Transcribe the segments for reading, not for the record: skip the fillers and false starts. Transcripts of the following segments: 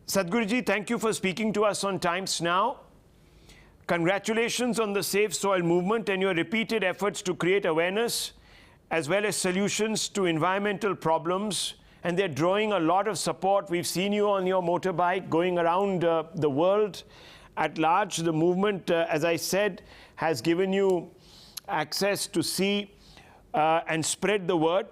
Sadhguruji, thank you for speaking to us on Times Now. Congratulations on the Safe Soil movement and your repeated efforts to create awareness as well as solutions to environmental problems. And they're drawing a lot of support. We've seen you on your motorbike going around the world at large. The movement, as I said, has given you access to see and spread the word.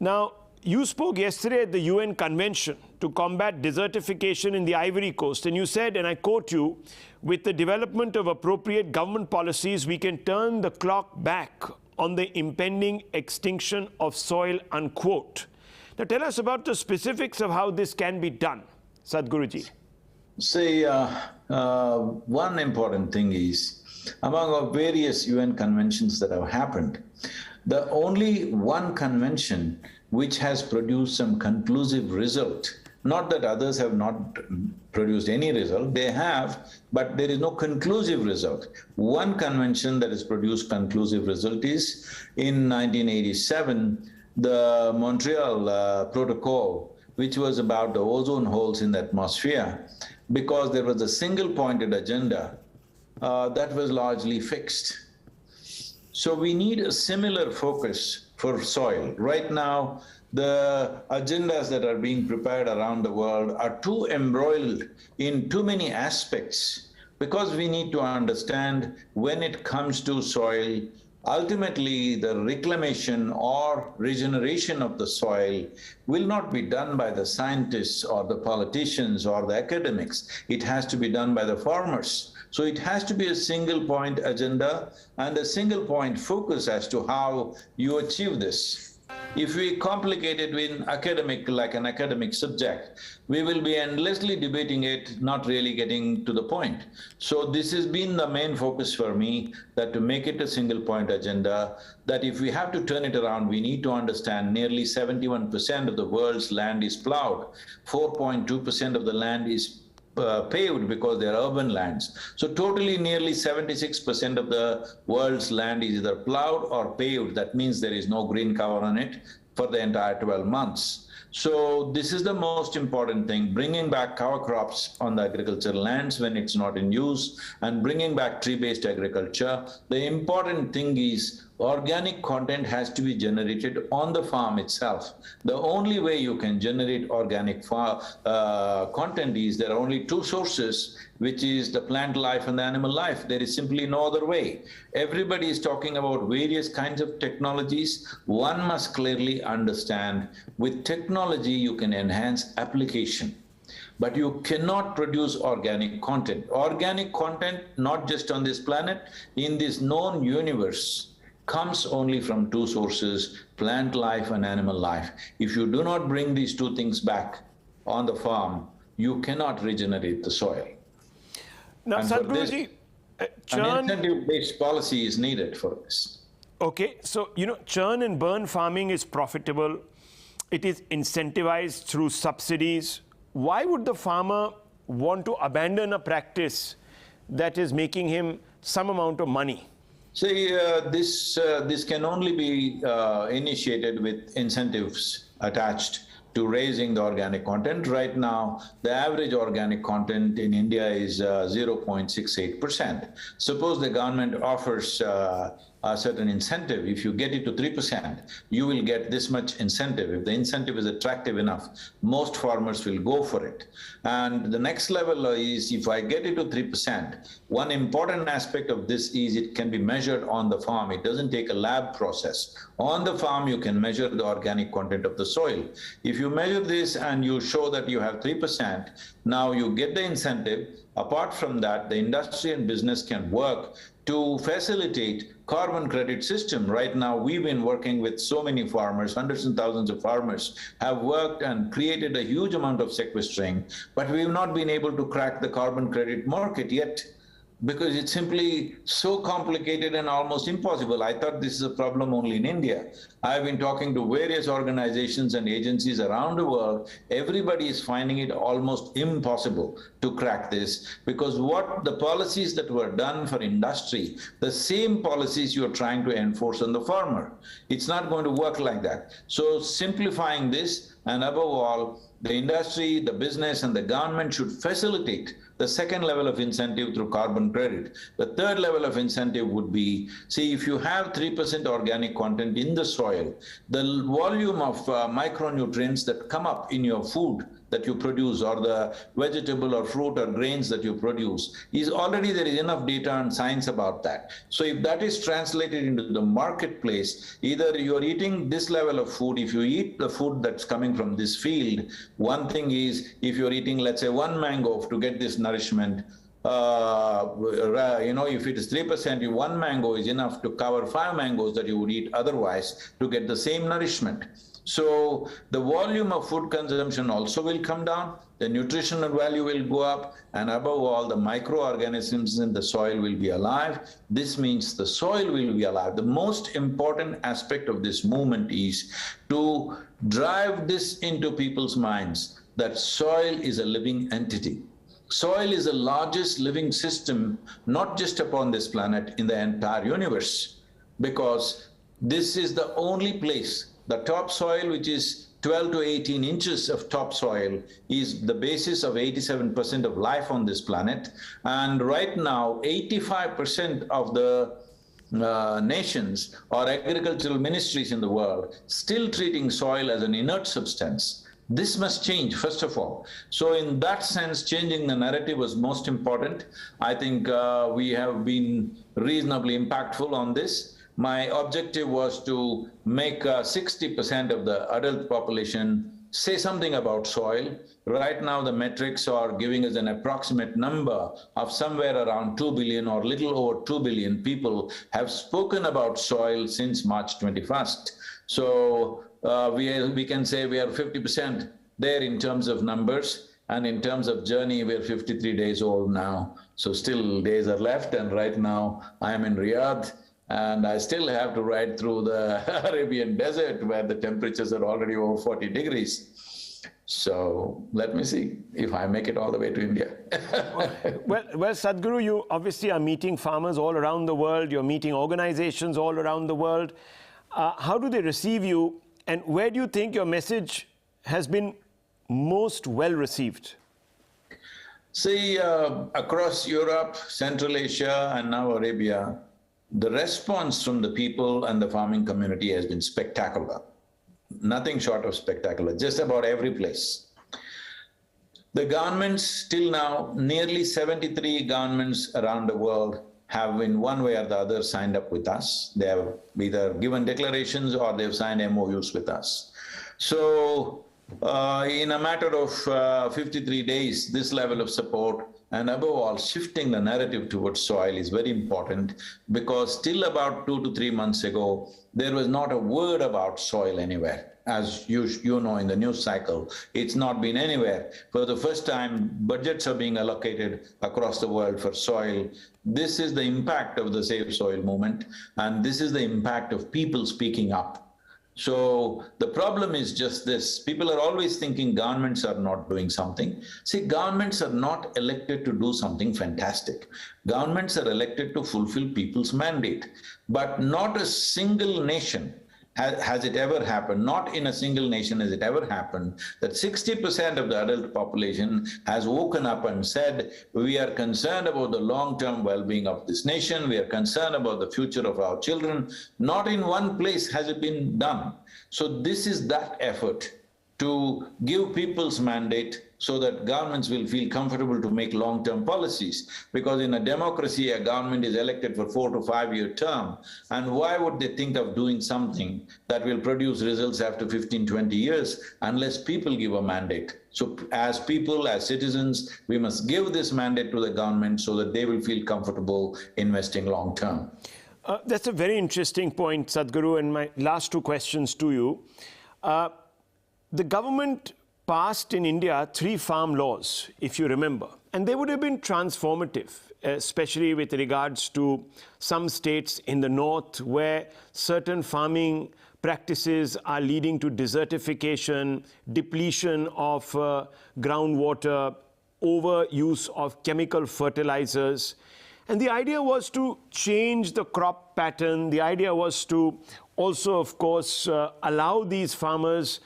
Now, you spoke yesterday at the UN Convention to combat desertification in the Ivory Coast, and you said, and I quote you, with the development of appropriate government policies, we can turn the clock back on the impending extinction of soil, unquote. Now tell us about the specifics of how this can be done, Sadhguruji. See, one important thing is, among our various UN conventions that have happened, the only one convention which has produced some conclusive result, not that others have not produced any result, they have, but there is no conclusive result. One convention that has produced conclusive result is in 1987, the Montreal Protocol, which was about the ozone holes in the atmosphere, because there was a single-pointed agenda that was largely fixed. So we need a similar focus for soil. Right now, the agendas that are being prepared around the world are too embroiled in too many aspects, because we need to understand when it comes to soil, ultimately the reclamation or regeneration of the soil will not be done by the scientists or the politicians or the academics. It has to be done by the farmers. So it has to be a single point agenda and a single point focus as to how you achieve this. If we complicate it with like an academic subject, we will be endlessly debating it, not really getting to the point. So this has been the main focus for me, that to make it a single point agenda, that if we have to turn it around, we need to understand nearly 71% of the world's land is plowed, 4.2% of the land is paved because they are urban lands. So totally nearly 76% of the world's land is either plowed or paved. That means there is no green cover on it for the entire 12 months. So this is the most important thing, bringing back cover crops on the agricultural lands when it's not in use, and bringing back tree-based agriculture. The important thing is organic content has to be generated on the farm itself. The only way you can generate organic content is there are only two sources, which is the plant life and the animal life. There is simply no other way. Everybody is talking about various kinds of technologies. One must clearly understand, with technology you can enhance application, but you cannot produce organic content. Organic content, not just on this planet, in this known universe, comes only from two sources, plant life and animal life. If you do not bring these two things back on the farm, you cannot regenerate the soil. Now, Sadhguruji, an incentive-based policy is needed for this. Okay, so, churn and burn farming is profitable. It is incentivized through subsidies. Why would the farmer want to abandon a practice that is making him some amount of money? See, this can only be initiated with incentives attached to raising the organic content. Right now, the average organic content in India is 0.68%. Suppose the government offers a certain incentive. If you get it to 3%, you will get this much incentive. If the incentive is attractive enough, most farmers will go for it. And the next level is, if I get it to 3%, one important aspect of this is it can be measured on the farm. It doesn't take a lab process. On the farm, you can measure the organic content of the soil. If you measure this and you show that you have 3%, now you get the incentive. Apart from that, the industry and business can work to facilitate carbon credit system. Right now, we've been working with so many farmers, hundreds and thousands of farmers have worked and created a huge amount of sequestering, but we've not been able to crack the carbon credit market yet, because it's simply so complicated and almost impossible. I thought this is a problem only in India. I've been talking to various organizations and agencies around the world. Everybody is finding it almost impossible to crack this, because what the policies that were done for industry, the same policies you're trying to enforce on the farmer. It's not going to work like that. So simplifying this, And above all, the industry, the business, and the government should facilitate the second level of incentive through carbon credit. The third level of incentive would be, see, if you have 3% organic content in the soil, the volume of micronutrients that come up in your food that you produce, or the vegetable or fruit or grains that you produce, is already, there is enough data and science about that. So if that is translated into the marketplace, either you're eating this level of food, if you eat the food that's coming from this field, one thing is, if you're eating, let's say, one mango to get this nourishment, if it is 3%, one mango is enough to cover 5 mangoes that you would eat otherwise to get the same nourishment. So the volume of food consumption also will come down, the nutritional value will go up, and above all, the microorganisms in the soil will be alive. This means the soil will be alive. The most important aspect of this movement is to drive this into people's minds, that soil is a living entity. Soil is the largest living system, not just upon this planet, in the entire universe, because this is the only place. The topsoil, which is 12 to 18 inches of topsoil, is the basis of 87% of life on this planet. And right now, 85% of the nations or agricultural ministries in the world still treating soil as an inert substance. This must change, first of all. So in that sense, changing the narrative was most important. I think we have been reasonably impactful on this. My objective was to make 60% of the adult population say something about soil. Right now, the metrics are giving us an approximate number of somewhere around 2 billion or little over 2 billion people have spoken about soil since March 21st. So we can say we are 50% there in terms of numbers, and in terms of journey, we're 53 days old now. So still days are left, and right now I am in Riyadh, and I still have to ride through the Arabian desert where the temperatures are already over 40 degrees. So let me see if I make it all the way to India. well, Sadhguru, you obviously are meeting farmers all around the world. You're meeting organizations all around the world. How do they receive you, and where do you think your message has been most well received? See, across Europe, Central Asia, and now Arabia, the response from the people and the farming community has been spectacular. Nothing short of spectacular, just about every place. The governments, till now, nearly 73 governments around the world have in one way or the other signed up with us. They have either given declarations or they've signed MOUs with us. So in a matter of 53 days, this level of support, and above all, shifting the narrative towards soil is very important, because till about 2 to 3 months ago, there was not a word about soil anywhere. As you know, in the news cycle, it's not been anywhere. For the first time, budgets are being allocated across the world for soil. This is the impact of the Save Soil movement, and this is the impact of people speaking up. So the problem is just this. People are always thinking governments are not doing something. See, governments are not elected to do something fantastic. Governments are elected to fulfill people's mandate. But not a single nation has it ever happened, not in a single nation has it ever happened, that 60% of the adult population has woken up and said, we are concerned about the long-term well-being of this nation, we are concerned about the future of our children. Not in one place has it been done. So this is that effort to give people's mandate so that governments will feel comfortable to make long-term policies. Because in a democracy, a government is elected for 4 to 5 year term. And why would they think of doing something that will produce results after 15, 20 years unless people give a mandate? So as people, as citizens, we must give this mandate to the government so that they will feel comfortable investing long-term. That's a very interesting point, Sadhguru, and my last 2 questions to you. The government passed in India 3 farm laws, if you remember, and they would have been transformative, especially with regards to some states in the north where certain farming practices are leading to desertification, depletion of groundwater, overuse of chemical fertilizers. And the idea was to change the crop pattern. The idea was to also, of course, allow these farmers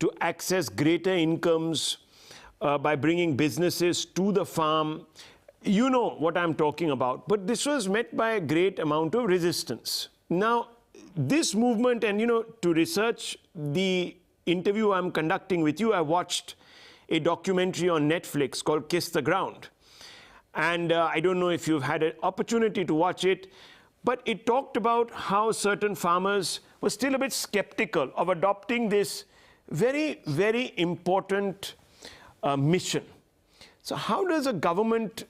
to access greater incomes by bringing businesses to the farm. You know what I'm talking about. But this was met by a great amount of resistance. Now, this movement, and to research the interview I'm conducting with you, I watched a documentary on Netflix called Kiss the Ground. And I don't know if you've had an opportunity to watch it, but it talked about how certain farmers were still a bit skeptical of adopting this very, very important mission. So how does a government,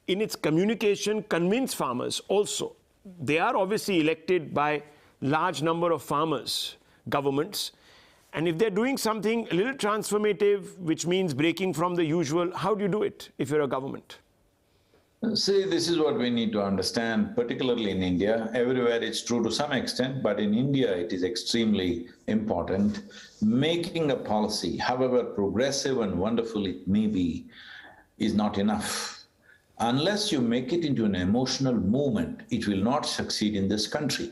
in its communication, convince farmers also? They are obviously elected by large number of farmers, governments, and if they're doing something a little transformative, which means breaking from the usual, how do you do it if you're a government? See, this is what we need to understand, particularly in India. Everywhere it's true to some extent, but in India it is extremely important. Making a policy, however progressive and wonderful it may be, is not enough. Unless you make it into an emotional movement, it will not succeed in this country.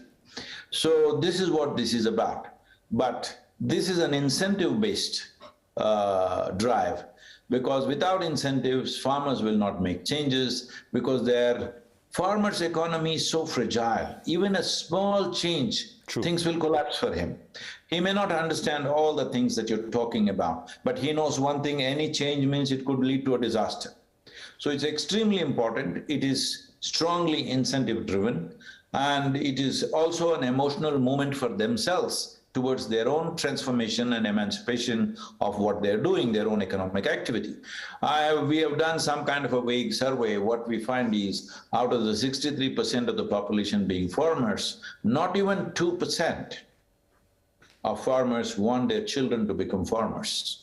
So this is what this is about. But this is an incentive-based drive. Because without incentives, farmers will not make changes because their farmer's economy is so fragile. Even a small change, things will collapse for him. He may not understand all the things that you're talking about, but he knows one thing: any change means it could lead to a disaster. So it's extremely important. It is strongly incentive-driven, and it is also an emotional moment for themselves towards their own transformation and emancipation of what they're doing, their own economic activity. We have done some kind of a vague survey. What we find is, out of the 63% of the population being farmers, not even 2% of farmers want their children to become farmers.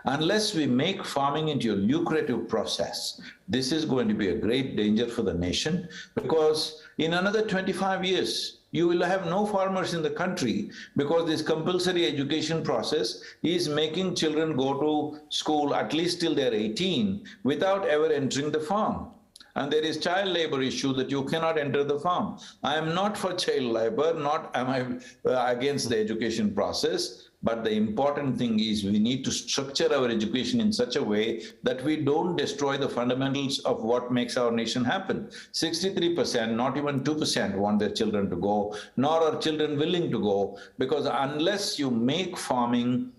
Unless we make farming into a lucrative process, this is going to be a great danger for the nation, because in another 25 years, you will have no farmers in the country, because this compulsory education process is making children go to school at least till they're 18 without ever entering the farm. And there is child labor issue that you cannot enter the farm. I am not for child labor, not am I against the education process. But the important thing is we need to structure our education in such a way that we don't destroy the fundamentals of what makes our nation happen. 63%, not even 2% want their children to go, nor are children willing to go, because unless you make farming,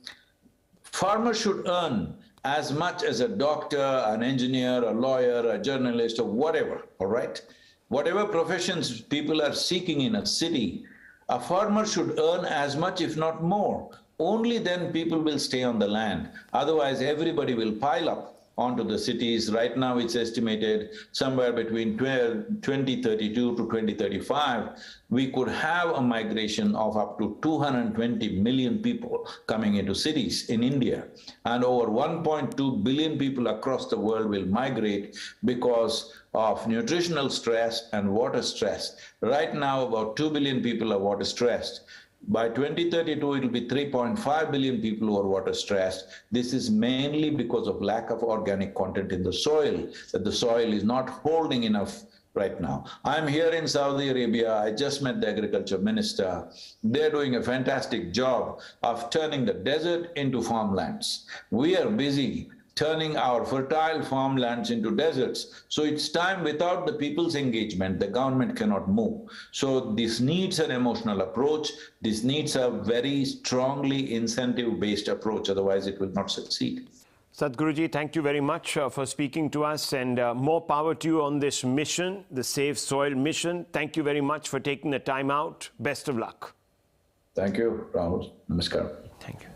farmers should earn as much as a doctor, an engineer, a lawyer, a journalist, or whatever, all right? Whatever professions people are seeking in a city, a farmer should earn as much, if not more. Only then people will stay on the land. Otherwise, everybody will pile up onto the cities. Right now, it's estimated somewhere between 2032 to 2035, we could have a migration of up to 220 million people coming into cities in India. And over 1.2 billion people across the world will migrate because of nutritional stress and water stress. Right now, about 2 billion people are water stressed. By 2032, it will be 3.5 billion people who are water stressed. This is mainly because of lack of organic content in the soil, that the soil is not holding enough right now. I'm here in Saudi Arabia. I just met the agriculture minister. They're doing a fantastic job of turning the desert into farmlands. We are busy turning our fertile farmlands into deserts. So it's time. Without the people's engagement, the government cannot move. So this needs an emotional approach. This needs a very strongly incentive-based approach. Otherwise, it will not succeed. Sadhguruji, thank you very much for speaking to us, and more power to you on this mission, the Save Soil mission. Thank you very much for taking the time out. Best of luck. Thank you, Rahul. Namaskar. Thank you.